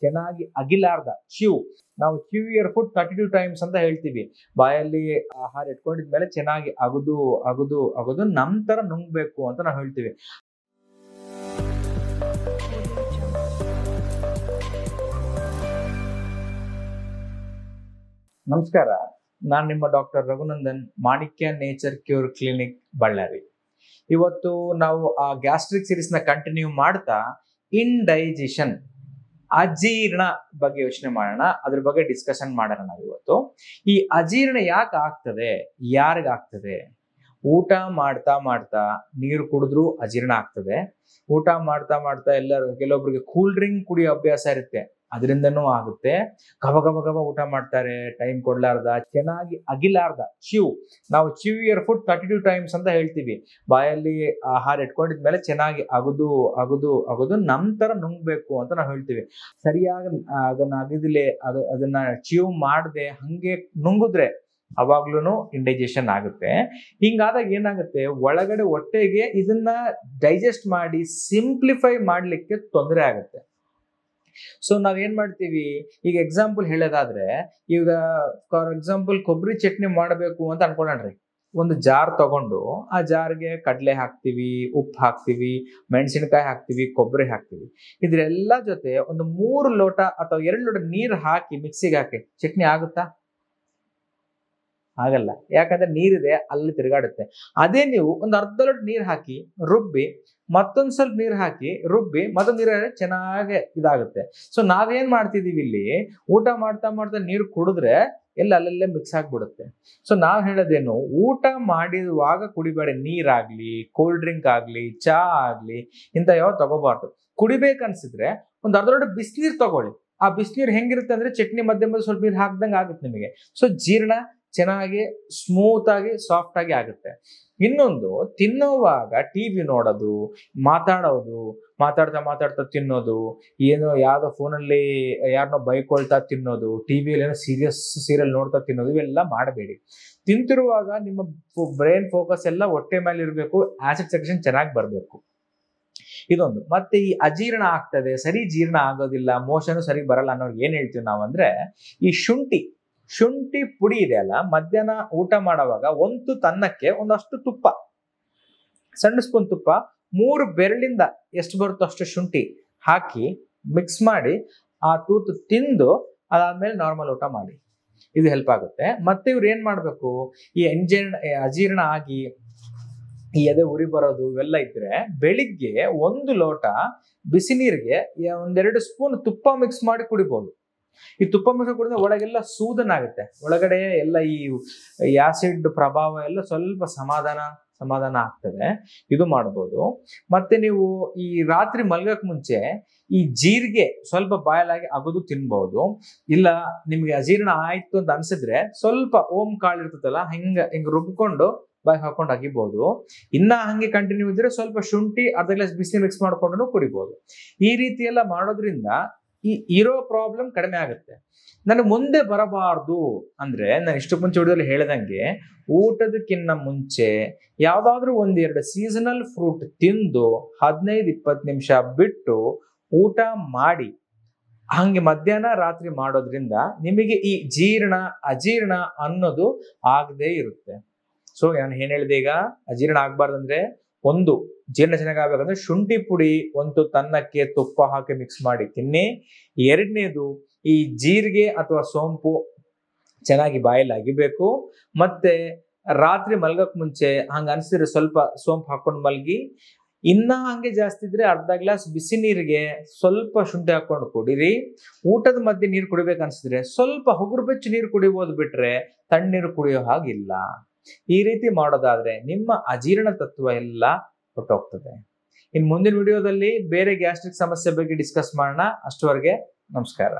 ಚೆನ್ನಾಗಿ ಅಗಿಲಾರ್ದ ನಾವು chew your food 32 times ಅಂತ ಹೇಳ್ತೀವಿ. ಬಾಯಲ್ಲಿ ಆಹಾರ ಇಟ್ಕೊಂಡಿದ್ಮೇಲೆ ಚೆನ್ನಾಗಿ ಅಗದು ಅಗದು ಅಗದು ನಂತರ ನುಂಗ್ಬೇಕು ಅಂತ ನಾವು ಹೇಳ್ತೀವಿ. ನಮಸ್ಕಾರ, ನಾನು ನಿಮ್ಮ ಡಾಕ್ಟರ್ ರಘುನಂದನ್, ಮಾಣಿಕ್ಯ ನೇಚರ್ ಕ್ಯೂರ್ ಕ್ಲಿನಿಕ್, ಬಳ್ಳಾರಿ. ಇವತ್ತು ನಾವು ಆ ಗ್ಯಾಸ್ಟ್ರಿಕ್ ಸೀರೀಸ್ ನ ಕಂಟಿನ್ಯೂ ಮಾಡ್ತಾ ಇಂಡೈಜೆಷನ್, ಅಜೀರ್ಣ ಬಗ್ಗೆ ಯೋಚನೆ ಮಾಡೋಣ. ಅದ್ರ ಬಗ್ಗೆ ಡಿಸ್ಕಷನ್ ಮಾಡೋಣ ನಾವು ಇವತ್ತು. ಈ ಅಜೀರ್ಣ ಯಾಕೆ ಆಗ್ತದೆ, ಯಾರಿಗಾಗ್ತದೆ? ಊಟ ಮಾಡ್ತಾ ಮಾಡ್ತಾ ನೀರು ಕುಡಿದ್ರು ಅಜೀರ್ಣ ಆಗ್ತದೆ. ಊಟ ಮಾಡ್ತಾ ಮಾಡ್ತಾ ಕೆಲವೊಬ್ರಿಗೆ ಕೂಲ್ ಡ್ರಿಂಕ್ ಕುಡಿಯೋ ಅಭ್ಯಾಸ ಇರುತ್ತೆ, ಅದರಿಂದನೂ ಆಗುತ್ತೆ. ಗಬ ಗಬ ಗಬ ಊಟ ಮಾಡ್ತಾರೆ, ಟೈಮ್ ಕೊಡ್ಲಾರ್ದ, ಚೆನ್ನಾಗಿ ಅಗಿಲಾರ್ದ. ನಾವು ಚ್ಯೂ ಯುವರ್ ಫುಡ್ 32 ಟೈಮ್ಸ್ ಅಂತ ಹೇಳ್ತೀವಿ. ಬಾಯಲ್ಲಿ ಆಹಾರ ಇಟ್ಕೊಂಡಿದ್ಮೇಲೆ ಚೆನ್ನಾಗಿ ಅಗದು ಅಗದು ಅಗದು ನಂತರ ನುಂಗ್ಬೇಕು ಅಂತ ನಾವು ಹೇಳ್ತೀವಿ. ಸರಿಯಾಗಿ ಅದನ್ನ ಅದನ್ನ ಚ್ಯೂ ಮಾಡದೆ ಹಂಗೆ ನುಂಗಿದ್ರೆ ಅವಾಗ್ಲೂ ಇಂಡೈಜೆಷನ್ ಆಗುತ್ತೆ. ಹಿಂಗಾದಾಗ ಏನಾಗುತ್ತೆ, ಒಳಗಡೆ ಹೊಟ್ಟೆಗೆ ಇದನ್ನ ಡೈಜೆಸ್ಟ್ ಮಾಡಿ ಸಿಂಪ್ಲಿಫೈ ಮಾಡ್ಲಿಕ್ಕೆ ತೊಂದರೆ ಆಗುತ್ತೆ. ಸೊ ನಾವೇನ್ ಮಾಡ್ತೀವಿ, ಈಗ ಎಕ್ಸಾಂಪಲ್ ಹೇಳೋದಾದ್ರೆ, ಈಗ ಫಾರ್ ಎಕ್ಸಾಂಪಲ್ ಕೊಬ್ಬರಿ ಚಟ್ನಿ ಮಾಡಬೇಕು ಅಂತ ಅನ್ಕೊಳ್ಳೋಣ್ರಿ. ಒಂದು ಜಾರ್ ತಗೊಂಡು ಆ ಜಾರ್ಗೆ ಕಡಲೆ ಹಾಕ್ತಿವಿ, ಉಪ್ಪು ಹಾಕ್ತಿವಿ, ಮೆಣಸಿನಕಾಯಿ ಹಾಕ್ತಿವಿ, ಕೊಬ್ಬರಿ ಹಾಕ್ತಿವಿ. ಇದ್ರೆಲ್ಲ ಜೊತೆ ಒಂದು 3 ಲೋಟ ಅಥವಾ 2 ಲೋಟ ನೀರು ಹಾಕಿ ಮಿಕ್ಸಿಗೆ ಹಾಕಿ ಚಟ್ನಿ ಆಗುತ್ತಾ? ಆಗಲ್ಲ. ಯಾಕಂದ್ರೆ ನೀರಿದೆ, ಅಲ್ಲಿ ತಿರುಗಾಡುತ್ತೆ. ಅದೇ ನೀವು ಒಂದು ಅರ್ಧ ಲೋಟ ನೀರು ಹಾಕಿ ರುಬ್ಬಿ, ಮತ್ತೊಂದ್ ಸ್ವಲ್ಪ ನೀರು ಹಾಕಿ ರುಬ್ಬಿ, ಮತ್ತೊಂದು ನೀರು ಚೆನ್ನಾಗಿ ಇದಾಗುತ್ತೆ. ಸೊ ನಾವೇನ್ ಮಾಡ್ತಿದೀವಿ ಇಲ್ಲಿ, ಊಟ ಮಾಡ್ತಾ ಮಾಡ್ತಾ ನೀರು ಕುಡಿದ್ರೆ ಎಲ್ಲ ಅಲ್ಲಲ್ಲೇ ಮಿಕ್ಸ್ ಆಗ್ಬಿಡುತ್ತೆ. ಸೊ ನಾವ್ ಹೇಳೋದೇನು, ಊಟ ಮಾಡಿರುವಾಗ ಕುಡಿಬೇಡ. ನೀರಾಗ್ಲಿ, ಕೋಲ್ಡ್ ಡ್ರಿಂಕ್ ಆಗ್ಲಿ, ಚಾ ಆಗ್ಲಿ, ಇಂಥ ಯಾವ ತಗೋಬಾರ್ದು. ಕುಡಿಬೇಕನ್ಸಿದ್ರೆ ಒಂದು ಅರ್ಧ ಲೋಟ ಬಿಸಿನೀರು ತಗೊಳ್ಳಿ. ಆ ಬಿಸಿನೀರು ಹೆಂಗಿರುತ್ತೆ ಅಂದ್ರೆ ಚಟ್ನಿ ಮಧ್ಯೆ ಮಧ್ಯೆ ಸ್ವಲ್ಪ ನೀರು ಹಾಕ್ದಂಗೆ ಆಗುತ್ತೆ ನಿಮಗೆ. ಸೊ ಜೀರ್ಣ ಚೆನ್ನಾಗಿ ಸ್ಮೂತ್ ಆಗಿ ಸಾಫ್ಟ್ ಆಗಿ ಆಗುತ್ತೆ. ಇನ್ನೊಂದು, ತಿನ್ನೋವಾಗ ಟಿವಿ ನೋಡೋದು, ಮಾತಾಡ್ತಾ ಮಾತಾಡ್ತಾ ತಿನ್ನೋದು, ಏನೋ ಯಾವ್ದೋ ಫೋನಲ್ಲಿ ಯಾರನ್ನೋ ಬೈಕೊಳ್ತಾ ತಿನ್ನೋದು, ಟಿವಿಯಲ್ಲಿ ಏನೋ ಸೀರಿಯಲ್ ನೋಡ್ತಾ ತಿನ್ನೋದು, ಇವೆಲ್ಲ ಮಾಡಬೇಡಿ. ತಿಂತಿರುವಾಗ ನಿಮ್ಮ ಬ್ರೈನ್ ಫೋಕಸ್ ಎಲ್ಲ ಹೊಟ್ಟೆ ಮೇಲೆ ಇರಬೇಕು, ಆಸಿಡ್ ಸೆಕ್ರೆಷನ್ ಚೆನ್ನಾಗಿ ಬರಬೇಕು. ಇದೊಂದು. ಮತ್ತೆ ಈ ಅಜೀರ್ಣ ಆಗ್ತದೆ, ಸರಿ ಜೀರ್ಣ ಆಗೋದಿಲ್ಲ, ಮೋಷನ್ ಸರಿ ಬರಲ್ಲ ಅನ್ನೋರು ಏನ್ ಹೇಳ್ತೀವಿ ನಾವಂದ್ರೆ, ಈ ಶುಂಠಿ ಪುಡಿ ಇದೆ ಅಲ್ಲ, ಮಧ್ಯಾಹ್ನ ಊಟ ಮಾಡುವಾಗ ಒಂದು ತನ್ನಕ್ಕೆ ಒಂದಷ್ಟು ತುಪ್ಪ, ಸಣ್ಣ ಸ್ಪೂನ್ ತುಪ್ಪ, 3 ಬೆರಳಿಂದ ಎಷ್ಟು ಬರುತ್ತೋ ಅಷ್ಟು ಶುಂಠಿ ಹಾಕಿ ಮಿಕ್ಸ್ ಮಾಡಿ ಆ ತೂತು ತಿಂದು ಅದಾದ್ಮೇಲೆ ನಾರ್ಮಲ್ ಊಟ ಮಾಡಿ. ಇದು ಹೆಲ್ಪ್ ಆಗುತ್ತೆ. ಮತ್ತೆ ಇವ್ರು ಏನ್ ಮಾಡ್ಬೇಕು, ಈ ಅಜೀರ್ಣ ಆಗಿ ಈ ಎದೆ ಉರಿ ಬರೋದು ಇವೆಲ್ಲ ಇದ್ರೆ, ಬೆಳಿಗ್ಗೆ 1 ಲೋಟ ಬಿಸಿ ನೀರಿಗೆ 1-2 ಸ್ಪೂನ್ ತುಪ್ಪ ಮಿಕ್ಸ್ ಮಾಡಿ ಕುಡಿಬಹುದು. ಈ ತುಪ್ಪ ಮಿಕ್ಸ್ ಕುಡಿದ್ರೆ ಒಳಗೆಲ್ಲ ಸೂದನ ಆಗುತ್ತೆ, ಒಳಗಡೆ ಎಲ್ಲ ಈ ಆಸಿಡ್ ಪ್ರಭಾವ ಎಲ್ಲ ಸ್ವಲ್ಪ ಸಮಾಧಾನ ಆಗ್ತದೆ. ಇದು ಮಾಡ್ಬೋದು. ಮತ್ತೆ ನೀವು ಈ ರಾತ್ರಿ ಮಲ್ಗಕ್ ಮುಂಚೆ ಈ ಜೀರಿಗೆ ಸ್ವಲ್ಪ ಬಾಯಲಾಗಿ ಅಗದು ತಿನ್ಬಹುದು. ಇಲ್ಲ ನಿಮ್ಗೆ ಅಜೀರ್ಣ ಆಯ್ತು ಅಂತ ಅನ್ಸಿದ್ರೆ ಸ್ವಲ್ಪ ಓಂ ಕಾಳು ಇರ್ತದಲ್ಲ, ಹಿಂಗ ರುಬ್ಕೊಂಡು ಬಾಯಿ ಹಾಕೊಂಡು ಅಗಿಬಹುದು. ಇನ್ನ ಹಂಗೆ ಕಂಟಿನ್ಯೂ ಇದ್ರೆ ಸ್ವಲ್ಪ ಶುಂಠಿ ಅರ್ಧ ಗ್ಲಾಸ್ ಬಿಸಿ ಮಿಕ್ಸ್ ಮಾಡ್ಕೊಂಡು ಕುಡಿಬಹುದು. ಈ ರೀತಿ ಎಲ್ಲ ಮಾಡೋದ್ರಿಂದ ಈ ಇರೋ ಪ್ರಾಬ್ಲಮ್ ಕಡಿಮೆ ಆಗುತ್ತೆ. ನನಗೆ ಮುಂದೆ ಬರಬಾರ್ದು ಅಂದ್ರೆ, ನಾನು ಇಷ್ಟು ಮುಂಚೆ ವಿಡಿಯೋದಲ್ಲಿ ಹೇಳ್ದಂಗೆ, ಊಟದಕ್ಕಿಂತ ಮುಂಚೆ ಯಾವ್ದಾದ್ರು 1-2 ಸೀಸನಲ್ ಫ್ರೂಟ್ ತಿಂದು 15-20 ನಿಮಿಷ ಬಿಟ್ಟು ಊಟ ಮಾಡಿ, ಹಂಗೆ ಮಧ್ಯಾಹ್ನ ರಾತ್ರಿ ಮಾಡೋದ್ರಿಂದ ನಿಮಗೆ ಈ ಅಜೀರ್ಣ ಅನ್ನೋದು ಆಗದೆ ಇರುತ್ತೆ. ಸೊ ನಾನು ಏನ್ ಹೇಳಿದೆ, ಈಗ ಅಜೀರ್ಣ ಆಗ್ಬಾರ್ದಂದ್ರೆ, ಒಂದು, ಜೀರ್ಣ ಚೆನ್ನಾಗಿ ಆಗ್ಬೇಕಂದ್ರೆ ಶುಂಠಿ ಪುಡಿ ಒಂದು ತನ್ನಕ್ಕೆ ತುಪ್ಪ ಹಾಕಿ ಮಿಕ್ಸ್ ಮಾಡಿ ತಿನ್ನಿ. 2ನೇದು, ಈ ಜೀರಿಗೆ ಅಥವಾ ಸೋಂಪು ಚೆನ್ನಾಗಿ ಬಾಯಲ್ಲಿ ಅಗಿಬೇಕು. ಮತ್ತೆ ರಾತ್ರಿ ಮಲ್ಗಕ್ ಮುಂಚೆ ಹಂಗ ಅನ್ಸಿದ್ರೆ ಸ್ವಲ್ಪ ಸೋಂಪು ಹಾಕೊಂಡು ಮಲ್ಗಿ. ಇನ್ನ ಹಂಗೆ ಜಾಸ್ತಿ ಇದ್ರೆ ಅರ್ಧ ಗ್ಲಾಸ್ ಬಿಸಿ ನೀರಿಗೆ ಸ್ವಲ್ಪ ಶುಂಠಿ ಹಾಕೊಂಡು ಕುಡಿರಿ. ಊಟದ ಮಧ್ಯೆ ನೀರು ಕುಡಿಬೇಕು ಅನ್ಸಿದ್ರೆ ಸ್ವಲ್ಪ ಹುಗುರು ಬೆಚ್ಚು ನೀರು ಕುಡಿಬೋದು, ಬಿಟ್ರೆ ತಣ್ಣೀರು ಕುಡಿಯೋ ಹಾಗಿಲ್ಲ. ಈ ರೀತಿ ಮಾಡೋದಾದ್ರೆ ನಿಮ್ಮ ಅಜೀರ್ಣ ತತ್ವ ಎಲ್ಲ ಹೊರಟೋಗ್ತದೆ. ಇನ್ನು ಮುಂದಿನ ವಿಡಿಯೋದಲ್ಲಿ ಬೇರೆ ಗ್ಯಾಸ್ಟ್ರಿಕ್ ಸಮಸ್ಯೆ ಬಗ್ಗೆ ಡಿಸ್ಕಸ್ ಮಾಡೋಣ. ಅಷ್ಟವರೆಗೆ ನಮಸ್ಕಾರ.